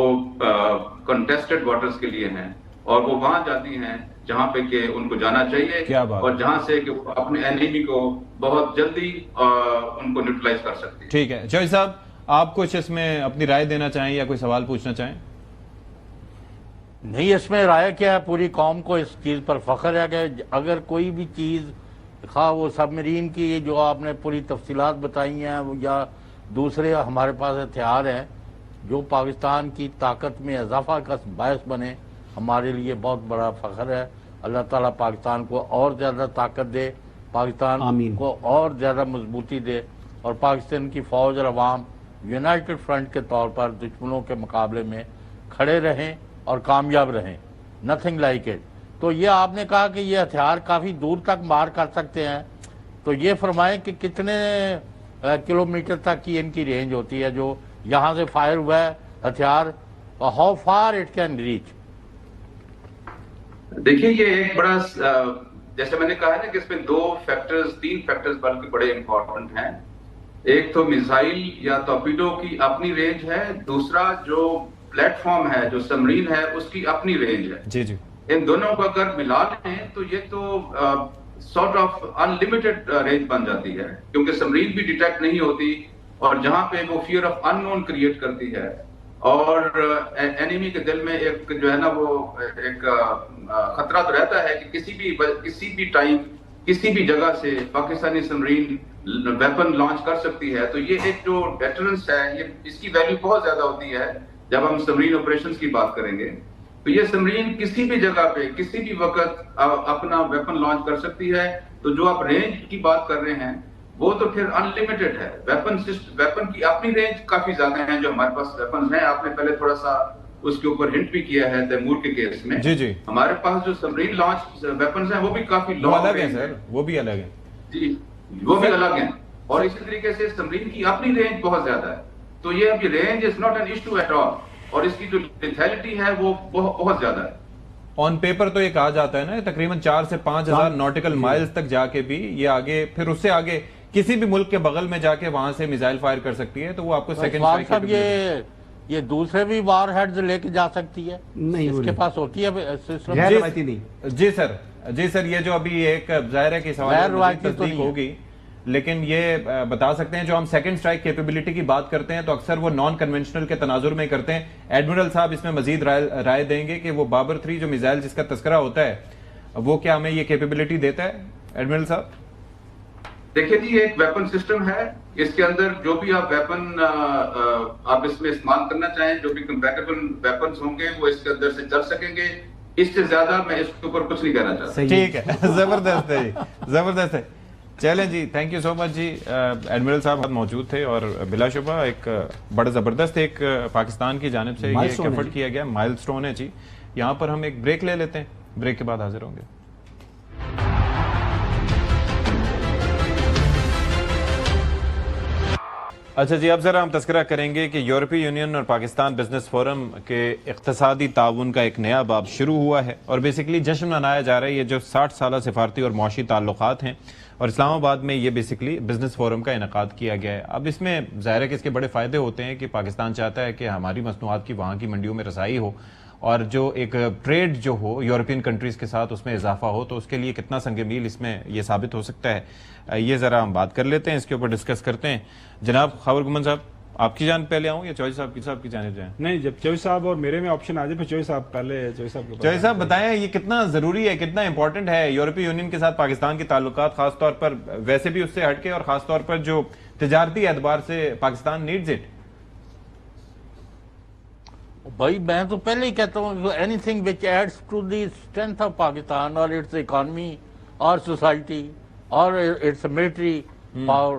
کنٹیسٹڈ واٹرز کے لیے ہیں, اور وہ وہاں جاتی ہیں جہاں پہ کہ ان کو جانا چاہیے اور جہاں سے کہ اپنے اینیمی کو بہت جلدی ان کو نیوٹرلائز کر سکتے ہیں. ٹھیک ہے چوہدری صاحب, آپ کچھ اس میں اپنی رائے دینا چاہیں یا کوئی سوال پوچھنا چاہیں؟ نہیں, اس میں رائے کیا ہے, پوری قوم کو اس چیز پر فخر ہے کہ اگر کوئی بھی چیز, خواہ وہ سب مرین کی جو آپ نے پوری تفصیلات بتائی ہیں یا دوسرے ہمارے پاس ہتھیار ہیں جو پاکستان کی طاقت میں اضافہ کا باعث بنے, ہمارے لیے بہت بڑا فخر ہے. اللہ تعالیٰ پاکستان کو اور زیادہ طاقت دے, پاکستان آمین. کو اور زیادہ مضبوطی دے, اور پاکستان کی فوج اور عوام یونائٹڈ فرنٹ کے طور پر دشمنوں کے مقابلے میں کھڑے رہیں اور کامیاب رہیں. Nothing like it. تو یہ آپ نے کہا کہ یہ ہتھیار کافی دور تک مار کر سکتے ہیں, تو یہ فرمائیں کہ کتنے کلومیٹر تک کی ان کی رینج ہوتی ہے جو یہاں سے فائر ہوا ہے ہتھیار, how far it can reach? دیکھیے یہ ایک بڑا, جیسے میں نے کہا ہے نا کہ اس میں تین فیکٹرز بلکہ بڑے امپورٹنٹ ہیں. ایک تو میزائل یا ٹورپیڈو کی اپنی رینج ہے, دوسرا جو پلیٹ فارم ہے جو سبمرین ہے اس کی اپنی رینج ہے. جی جی, ان دونوں کو اگر ملا لیں تو یہ تو سارٹ آف انلمیٹڈ رینج بن جاتی ہے, کیونکہ سبمرین بھی ڈیٹیکٹ نہیں ہوتی, اور جہاں پہ وہ fear of unknown create کرتی ہے, اور اینیمی کے دل میں ایک جو ہے نا وہ ایک خطرہ تو رہتا ہے کہ کسی بھی ٹائم کسی بھی جگہ سے پاکستانی سبمرین ویپن لانچ کر سکتی ہے. تو یہ ایک جو ڈیٹرنس ہے, یہ اس کی ویلیو بہت زیادہ ہوتی ہے جب ہم سبمرین آپریشنز کی بات کریں گے. تو یہ سبمرین کسی بھی جگہ پہ کسی بھی وقت اپنا ویپن لانچ کر سکتی ہے. تو جو آپ رینج کی بات کر رہے ہیں وہ تو پھر انلمیٹڈ ہے. ویپن کی اپنی رینج کافی زیادہ ہیں جو ہمارے پاس ویپنز ہیں. آپ نے پہلے تھوڑا سا اس کے اوپر ہنٹ بھی کیا ہے تیمور کے کیس میں. جی جی, ہمارے پاس جو سبمرین لانچ ویپنز ہیں وہ بھی کافی وہ لانگ الگ ہیں سر, وہ بھی الگ ہیں. جی وہ بھی الگ ہیں, اور اسی طریقے سے سبمرین کی اپنی رینج بہت زیادہ ہے. تو یہ ابھی range is not an issue at all, اور اس کی جو لیتھیلٹی ہے وہ بہت زیادہ ہے. آن پیپر تو یہ کہا جاتا ہے نا تقریباً 4 سے 5 ہزار نوٹیکل مائلز تک جا کے بھی یہ آگے, پھر اس سے آگے کسی بھی ملک کے بغل میں جا کے وہاں سے میزائل فائر کر سکتی ہے. تو وہ آپ کو سیکنڈ اسٹرائک یہ دوسرے بھی وار ہیڈز لے کے جا سکتی ہے, نہیں اس کے پاس ہوتی ہے سسٹم. غیر روایتی نہیں. جی سر, یہ جو ابھی ایک ظاہر ہے کہ سوال تصدیق ہوگی, لیکن یہ بتا سکتے ہیں جو ہم سیکنڈ اسٹرائک کیپیبلٹی کی بات کرتے ہیں تو اکثر وہ نان کنونشنل کے تناظر میں کرتے ہیں. ایڈمرل صاحب اس میں مزید رائے دیں گے کہ وہ بابر 3 جو میزائل جس کا تذکرہ ہوتا ہے وہ کیا ہمیں یہ کیپیبلٹی دیتا ہے ایڈمرل صاحب؟ دیکھیں جی, ایک ویپن سسٹم ہے, اس کے اندر جو بھی آپ ویپن آپ اس میں استعمال کرنا چاہیں, جو بھی کمپیٹیبل ویپنز ہوں گے وہ اس کے اندر سے چل سکیں گے. اس سے زیادہ میں اس کے اوپر کچھ نہیں کہنا چاہتا. ٹھیک ہے, زبردست ہے جی, زبردست ہے. چلیں جی, تھینک یو سو مچ جی. ایڈمرل صاحب موجود تھے اور بلا شبہ ایک بڑا زبردست ایک پاکستان کی جانب سے یہ ایک ایفرٹ کیا گیا, مائل سٹون ہے جی. یہاں پر ہم ایک بریک لے لیتے ہیں, بریک کے بعد حاضر ہوں گے. اچھا جی, اب ذرا ہم تذکرہ کریں گے کہ یورپی یونین اور پاکستان بزنس فورم کے اقتصادی تعاون کا ایک نیا باب شروع ہوا ہے, اور بیسیکلی جشن منایا جا رہا ہے یہ جو 60 سالہ سفارتی اور معاشی تعلقات ہیں, اور اسلام آباد میں یہ بیسیکلی بزنس فورم کا انعقاد کیا گیا ہے. اب اس میں ظاہر ہے کہ اس کے بڑے فائدے ہوتے ہیں کہ پاکستان چاہتا ہے کہ ہماری مصنوعات کی وہاں کی منڈیوں میں رسائی ہو, اور جو ایک ٹریڈ جو ہو یورپین کنٹریز کے ساتھ اس میں اضافہ ہو, تو اس کے لیے کتنا سنگ میل اس میں یہ ثابت ہو سکتا ہے, یہ ذرا ہم بات کر لیتے ہیں, اس کے اوپر ڈسکس کرتے ہیں. جناب خاور گمن صاحب, آپ کی جانب پہلے آؤں یا چوہدری صاحب کی جانب جائیں؟ نہیں, جب چوہدری صاحب اور میرے میں آپشن آ جائے پھر چوہدری صاحب پہلے. چوہدری صاحب بتائیں یہ کتنا ضروری ہے, کتنا امپورٹنٹ ہے یورپی یونین کے ساتھ پاکستان کے تعلقات, خاص طور پر ویسے بھی اس سے ہٹ کے اور خاص طور پر جو تجارتی اعتبار سے پاکستان نیڈز اٹ؟ بھائی میں تو پہلے ہی کہتا ہوں anything which adds to the strength of Pakistan اور اٹس اکانومی اور سوسائٹی اور اٹس ملٹری پاور,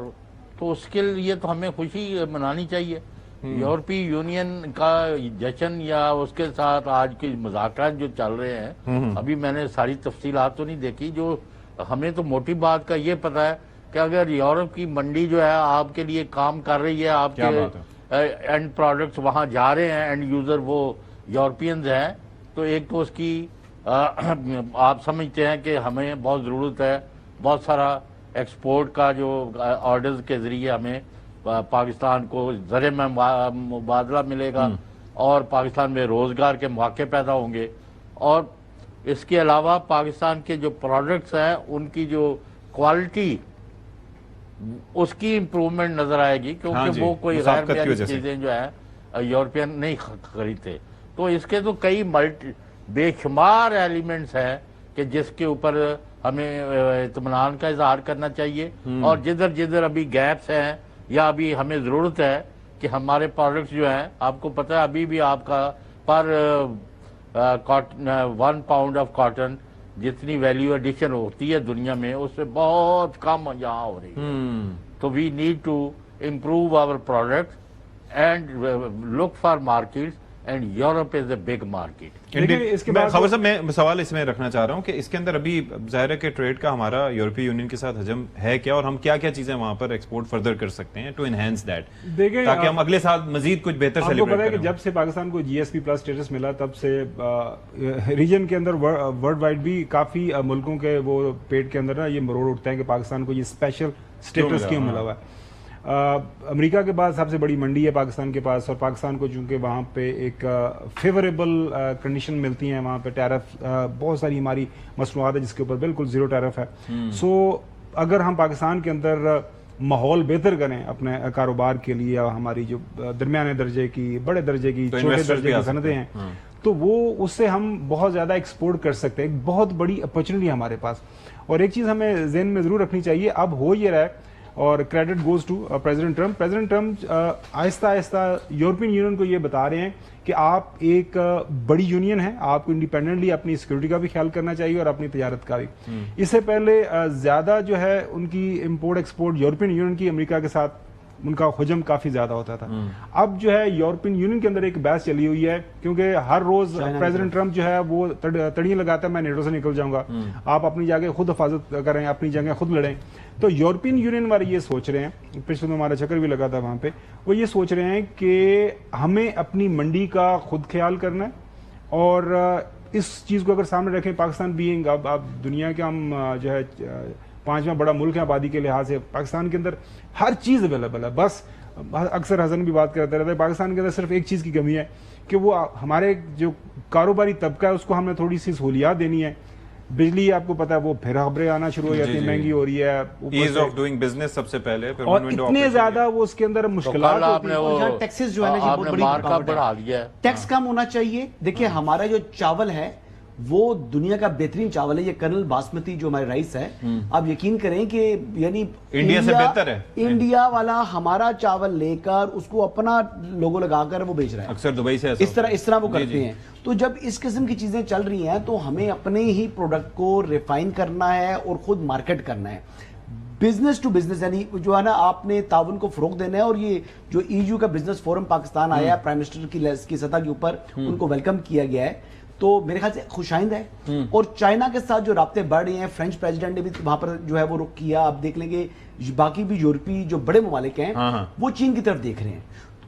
تو اس کے لیے تو ہمیں خوشی منانی چاہیے. یورپی یونین کا جشن یا اس کے ساتھ آج کی مذاکرات جو چل رہے ہیں, ابھی میں نے ساری تفصیلات تو نہیں دیکھی, جو ہمیں تو موٹی بات کا یہ پتا ہے کہ اگر یورپ کی منڈی جو ہے آپ کے لیے کام کر رہی ہے, آپ کے اینڈ پروڈکٹس وہاں جا رہے ہیں، اینڈ یوزر وہ یورپینز ہیں، تو ایک تو اس کی آپ سمجھتے ہیں کہ ہمیں بہت ضرورت ہے بہت سارا ایکسپورٹ کا، جو آرڈرز کے ذریعے ہمیں پاکستان کو زر مبادلہ ملے گا اور پاکستان میں روزگار کے مواقع پیدا ہوں گے، اور اس کے علاوہ پاکستان کے جو پروڈکٹس ہیں ان کی جو کوالٹی اس کی امپروومنٹ نظر آئے گی، کیونکہ وہ کوئی غیر معیاری چیزیں جو ہیں یورپین نہیں خریدتے. تو اس کے تو کئی بے شمار ایلیمنٹس ہیں کہ جس کے اوپر ہمیں اطمینان کا اظہار کرنا چاہیے، اور جدھر جدھر ابھی گیپس ہیں یا ابھی ہمیں ضرورت ہے کہ ہمارے پروڈکٹس جو ہیں، آپ کو پتہ ہے ابھی بھی آپ کا پر 1 پاؤنڈ آف کاٹن جتنی ویلیو ایڈیشن ہوتی ہے دنیا میں اس سے بہت کم یہاں ہو رہی ہے. تو we need to improve our products and look for markets, and Europe is a big market. خبر صاحب میں سوال اس میں رکھنا چاہ رہا ہوں کہ اس کے اندر ابھی ظاہر ہے کہ ٹریڈ کا ہمارا یورپی یونین کے ساتھ حجم ہے کیا، اور ہم کیا کیا چیزیں وہاں پر ایکسپورٹ فردر کر سکتے ہیں ٹو انہینس دیٹ، تاکہ ہم اگلے سال مزید کچھ بہتر سیلیبریٹ کریں. آپ کو پتہ ہے کہ جب سے پاکستان کو جی ایس پی پلس اسٹیٹس ملا تب سے ریجن کے اندر ورلڈ وائڈ بھی کافی ملکوں کے وہ پیٹ کے اندر نا یہ مروڑ اٹھتے ہیں کہ پاکستان کو یہ اسپیشل اسٹیٹس کیوں ملا ہوا ہے. امریکہ کے بعد سب سے بڑی منڈی ہے پاکستان کے پاس، اور پاکستان کو چونکہ وہاں پہ ایک فیوریبل کنڈیشن ملتی ہیں، وہاں پہ ٹیرف بہت ساری ہماری مصنوعات ہے جس کے اوپر بالکل زیرو ٹیرف ہے. سو اگر ہم پاکستان کے اندر ماحول بہتر کریں اپنے کاروبار کے لیے، ہماری جو درمیانے درجے کی، بڑے درجے کی، چھوٹے درجے کی صنعتیں ہیں، تو وہ اس سے ہم بہت زیادہ ایکسپورٹ کر سکتے ہیں. ایک بہت بڑی اپرچونٹی ہے ہمارے پاس. اور ایک چیز ہمیں ذہن میں ضرور رکھنی چاہیے، اب ہو یہ رہا ہے، اور credit goes to President Trump. President Trump آہستہ آہستہ یورپین یونین کو یہ بتا رہے ہیں کہ آپ ایک بڑی یونین ہے، آپ کو انڈیپینڈنٹلی اپنی سیکورٹی کا بھی خیال کرنا چاہیے اور اپنی تجارت کا بھی. اس سے پہلے زیادہ جو ہے ان کی امپورٹ ایکسپورٹ یورپین یونین کی امریکہ کے ساتھ ان کا حجم کافی زیادہ ہوتا تھا. اب جو ہے یورپین یونین کے اندر ایک بحث چلی ہوئی ہے، کیونکہ ہر روز پریزیڈنٹ ٹرمپ جو ہے وہ تڑیاں لگاتا ہے میں نیٹو سے نکل جاؤں گا، آپ اپنی جگہ خود حفاظت کریں، اپنی جگہ خود لڑیں. تو یورپین یونین والے یہ سوچ رہے ہیں، پچھلے دن ہمارا چکر بھی لگا تھا وہاں پہ، وہ یہ سوچ رہے ہیں کہ ہمیں اپنی منڈی کا خود خیال کرنا ہے، اور اس چیز کو اگر سامنے رکھیں، پاکستان بینگ اب دنیا کے ہم جو ہے 5واں بڑا ملک ہے آبادی کے لحاظ سے، پاکستان کے اندر ہر چیز اویلیبل ہے. بس اکثر حسن بھی بات کرتے رہتے ہیں، پاکستان کے اندر صرف ایک چیز کی کمی ہے کہ وہ ہمارے جو کاروباری طبقہ ہے اس کو ہم نے تھوڑی سی سہولیات دینی ہے. بجلی آپ کو پتہ ہے وہ پھر خبریں آنا شروع ہو جاتی ہیں، مہنگی ہو رہی ہے، ایز آف ڈوئنگ بزنس سب سے پہلے، اور اتنے زیادہ وہ اس کے اندر مشکلات ہوتی ہیں. ٹیکسز جو ہے نا یہ بہت بڑی بڑھا دیا ہے، ٹیکس کم ہونا چاہیے. دیکھیں ہمارا جو چاول ہے وہ دنیا کا بہترین چاول ہے، یہ کرنل باسمتی جو ہمارے رائس ہے، آپ یقین کریں کہ یعنی انڈیا سے بہتر ہے. انڈیا والا ہمارا چاول لے کر اس کو اپنا لوگو لگا کر وہ بیچ رہا ہے، اکثر دبئی سے اس طرح وہ کرتے ہیں. تو جب اس قسم کی چیزیں چل رہی ہیں تو ہمیں اپنے ہی پروڈکٹ کو ریفائن کرنا ہے اور خود مارکیٹ کرنا ہے. بزنس ٹو بزنس یعنی جو ہے نا آپ نے تعاون کو فروغ دینا ہے. اور یہ جو ای یو کا بزنس فورم پاکستان آیا ہے، پرائم منسٹر کی سطح کے اوپر ان کو ویلکم کیا گیا ہے، تو میرے خیال سے خوشائند ہے. اور چائنا کے ساتھ جو رابطے بڑھ رہے ہیں، فرینچ پریزیڈنٹ نے بھی وہاں پر جو ہے وہ رخ کیا. آپ دیکھ لیں گے باقی بھی یورپی جو بڑے ممالک ہیں وہ چین کی طرف دیکھ رہے ہیں.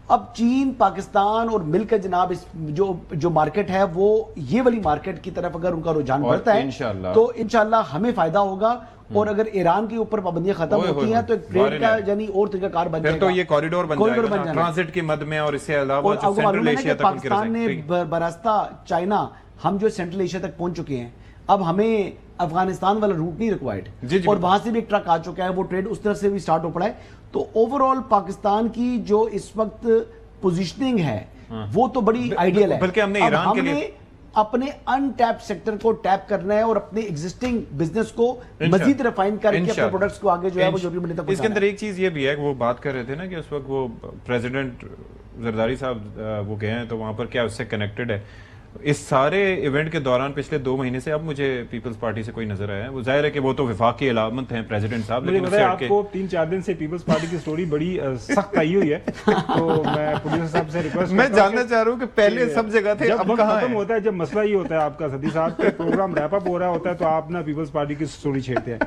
اب چین پاکستان اور مل کر جناب اس جو مارکیٹ ہے وہ یہ والی مارکیٹ کی طرف اگر ان کا رجحان بڑھتا ہے تو انشاءاللہ ہمیں فائدہ ہوگا. اور اگر ایران کے اوپر پابندیاں ختم ہوتی ہیں تو ایک ٹریڈ کا یعنی اور طریقہ کار بن جائے گا، تو یہ کوریڈور بن جائے گا ٹرانزٹ کی مد میں. اور اس سے علاوہ جو سینٹرل ایشیا تک پاکستان نے براستہ چائنا ہم جو سینٹرل ایشیا تک پہنچ چکے ہیں، اب ہمیں افغانستان والا روٹ نہیں ریکوائرڈ، اور وہاں سے بھی ایک ٹرک آ چکا ہے، وہ ٹریڈ اس طرح سے بھی سٹارٹ ہو پڑا ہے. تو اوور آل پاکستان کی جو اس وقت پوزیشننگ ہے وہ تو بڑی آئیڈیل ہے. بلکہ ہم نے ایران کے لیے اپنے ان ٹیپ سیکٹر کو ٹیپ کرنا ہے اور اپنے ایگزسٹنگ بزنس کو مزید ریفائن کر کے اپنے پروڈکٹس کو آگے جو ہے وہ جو بھی منڈی تک. اس کے اندر ایک چیز یہ بھی ہے کہ وہ بات کر رہے تھے نا کہ اس وقت وہ پریزیڈنٹ زرداری صاحب وہ گئے ہیں تو وہاں پر کیا اس سے کنیکٹڈ ہے. اس سارے ایونٹ کے دوران پچھلے 2 مہینے سے اب مجھے پیپلز پارٹی سے کوئی نظر آیا ہے. وہ ظاہر ہے کہ وہ تو وفاقی علامت ہیں پریزیڈنٹ صاحب، لیکن مجھے آپ کو 3-4 دن سے پیپلز پارٹی کی سٹوری بڑی سخت آئی ہوئی ہے. تو میں پروڈیوسر صاحب سے ریکویسٹ میں جاننا چاہ رہا ہوں کہ پہلے سب جگہ تھے، اب کہاں ختم ہوتا ہے جب مسئلہ یہ ہوتا ہے آپ کا صدی صاحب کے پروگرام ریپ اپ ہو رہا ہوتا ہے تو آپ نا پیپلز پارٹی کی سٹوری چھیڑتے ہیں.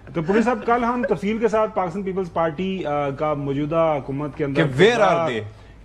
تو پروڈیوسر صاحب کل ہم تفصیل کے ساتھ پاکستان پیپلز پارٹی کا موجودہ حکومت کے اندر